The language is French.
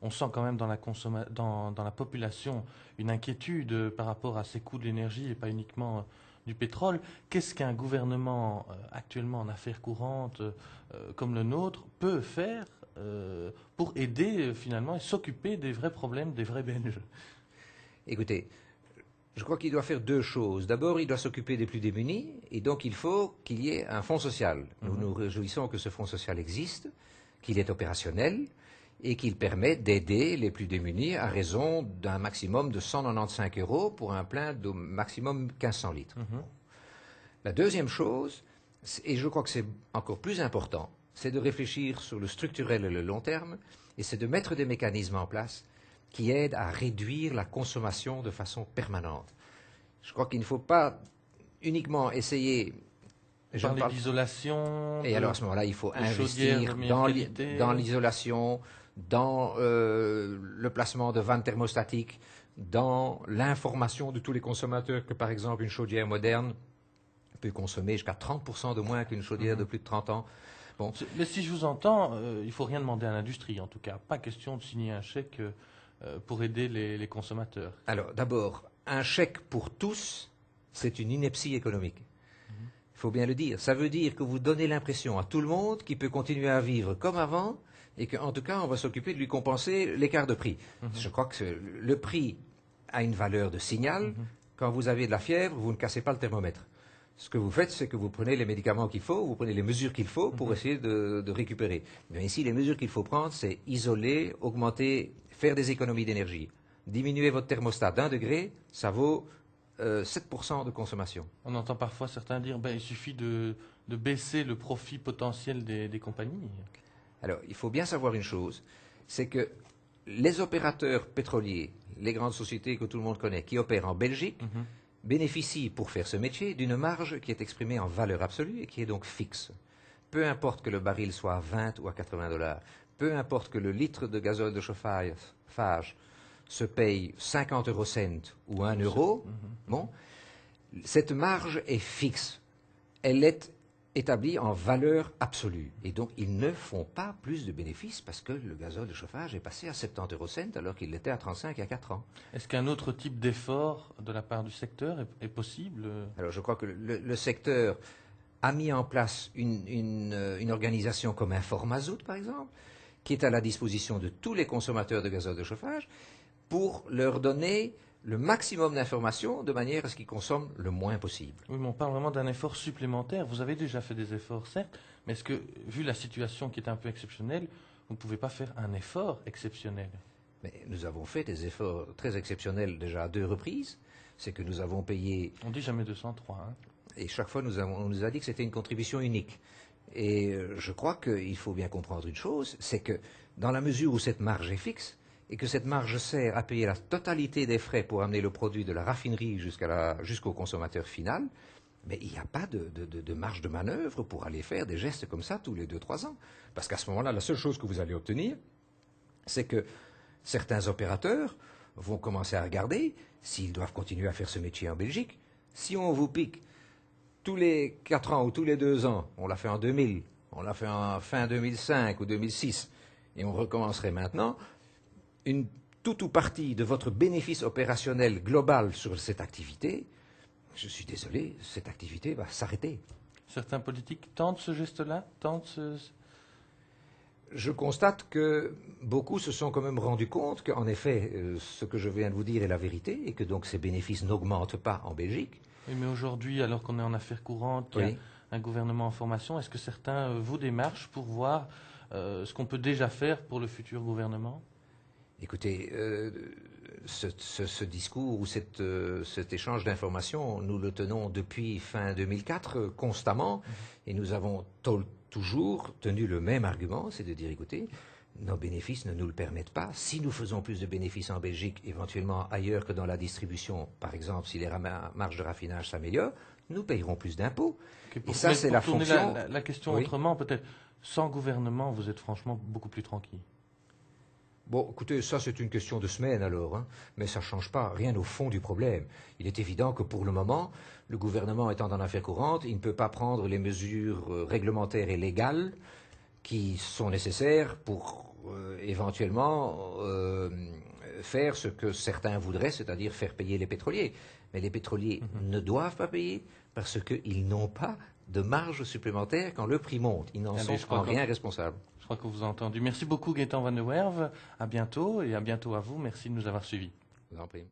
on sent quand même dans la population une inquiétude par rapport à ces coûts de l'énergie et pas uniquement du pétrole. Qu'est-ce qu'un gouvernement actuellement en affaires courantes comme le nôtre peut faire pour aider finalement et s'occuper des vrais problèmes des vrais Belges? Écoutez, je crois qu'il doit faire deux choses. D'abord, il doit s'occuper des plus démunis, et donc il faut qu'il y ait un fonds social. Nous nous réjouissons que ce fonds social existe, qu'il est opérationnel, et qu'il permet d'aider les plus démunis à raison d'un maximum de 195 € pour un plein de maximum 1500 litres. La deuxième chose, et je crois que c'est encore plus important, c'est de réfléchir sur le structurel et le long terme, et c'est de mettre des mécanismes en place qui aident à réduire la consommation de façon permanente. Je crois qu'il ne faut pas uniquement essayer... Parler d'isolation... Et alors à ce moment-là, il faut investir dans l'isolation, dans le placement de vannes thermostatiques, dans l'information de tous les consommateurs que, par exemple, une chaudière moderne peut consommer jusqu'à 30% de moins qu'une chaudière de plus de 30 ans. Bon. Mais si je vous entends, il ne faut rien demander à l'industrie, en tout cas. Pas question de signer un chèque pour aider les consommateurs. Alors, d'abord, un chèque pour tous, c'est une ineptie économique. Il faut bien le dire. Ça veut dire que vous donnez l'impression à tout le monde qu'il peut continuer à vivre comme avant et qu'en tout cas, on va s'occuper de lui compenser l'écart de prix. Je crois que le prix a une valeur de signal. Quand vous avez de la fièvre, vous ne cassez pas le thermomètre. Ce que vous faites, c'est que vous prenez les médicaments qu'il faut, vous prenez les mesures qu'il faut pour essayer de récupérer. Mais ici, les mesures qu'il faut prendre, c'est isoler, augmenter, faire des économies d'énergie. Diminuer votre thermostat d'1 degré, ça vaut 7% de consommation. On entend parfois certains dire il suffit de baisser le profit potentiel des compagnies. Alors, il faut bien savoir une chose, c'est que les opérateurs pétroliers, les grandes sociétés que tout le monde connaît, qui opèrent en Belgique, bénéficient pour faire ce métier d'une marge qui est exprimée en valeur absolue et qui est donc fixe. Peu importe que le baril soit à 20 ou à 80 $, peu importe que le litre de gazole de chauffage se paye 50 € ou 1 €, bon, cette marge est fixe. Elle est établie en valeur absolue. Et donc, ils ne font pas plus de bénéfices parce que le gazole de chauffage est passé à 70 € alors qu'il l'était à 35 il y a 4 ans. Est-ce qu'un autre type d'effort de la part du secteur est possible? Alors, je crois que le secteur a mis en place une organisation comme Informazout, par exemple, qui est à la disposition de tous les consommateurs de gazole de chauffage pour leur donner le maximum d'informations de manière à ce qu'ils consomment le moins possible. Oui, mais on parle vraiment d'un effort supplémentaire. Vous avez déjà fait des efforts, certes, mais est-ce que, vu la situation qui est un peu exceptionnelle, vous ne pouvez pas faire un effort exceptionnel? Mais nous avons fait des efforts très exceptionnels déjà à 2 reprises. C'est que nous avons payé... On dit jamais 203. Hein. Et chaque fois, on nous a dit que c'était une contribution unique. Et je crois qu'il faut bien comprendre une chose, c'est que dans la mesure où cette marge est fixe, et que cette marge sert à payer la totalité des frais pour amener le produit de la raffinerie jusqu'au consommateur final, mais il n'y a pas de marge de manœuvre pour aller faire des gestes comme ça tous les 2-3 ans. Parce qu'à ce moment-là, la seule chose que vous allez obtenir, c'est que certains opérateurs vont commencer à regarder s'ils doivent continuer à faire ce métier en Belgique. Si on vous pique tous les 4 ans ou tous les 2 ans, on l'a fait en 2000, on l'a fait en fin 2005 ou 2006, et on recommencerait maintenant, une toute ou partie de votre bénéfice opérationnel global sur cette activité, je suis désolé, cette activité va s'arrêter. Certains politiques tentent ce geste-là, Je constate que beaucoup se sont quand même rendus compte qu'en effet, ce que je viens de vous dire est la vérité, et que donc ces bénéfices n'augmentent pas en Belgique. Oui, mais aujourd'hui, alors qu'on est en affaires courantes, qu'il y a un gouvernement en formation, est-ce que certains vous démarchent pour voir ce qu'on peut déjà faire pour le futur gouvernement? Écoutez, ce discours ou cet échange d'informations, nous le tenons depuis fin 2004 constamment, et nous avons toujours tenu le même argument, c'est de dire, écoutez, nos bénéfices ne nous le permettent pas. Si nous faisons plus de bénéfices en Belgique, éventuellement ailleurs que dans la distribution, par exemple, si les marges de raffinage s'améliorent, nous payerons plus d'impôts. Et ça, c'est la fonction. La question autrement, peut-être, sans gouvernement, vous êtes franchement beaucoup plus tranquille. Bon, écoutez, ça c'est une question de semaine alors, hein, mais ça ne change pas rien au fond du problème. Il est évident que pour le moment, le gouvernement étant dans l'affaire courante, il ne peut pas prendre les mesures réglementaires et légales qui sont nécessaires pour éventuellement faire ce que certains voudraient, c'est-à-dire faire payer les pétroliers. Mais les pétroliers ne doivent pas payer parce qu'ils n'ont pas de marge supplémentaire quand le prix monte. Ils n'en sont en rien responsables. Je crois que vous avez entendu. Merci beaucoup Gaëtan Van der Werve. À bientôt et à bientôt à vous. Merci de nous avoir suivis. Je vous en prie.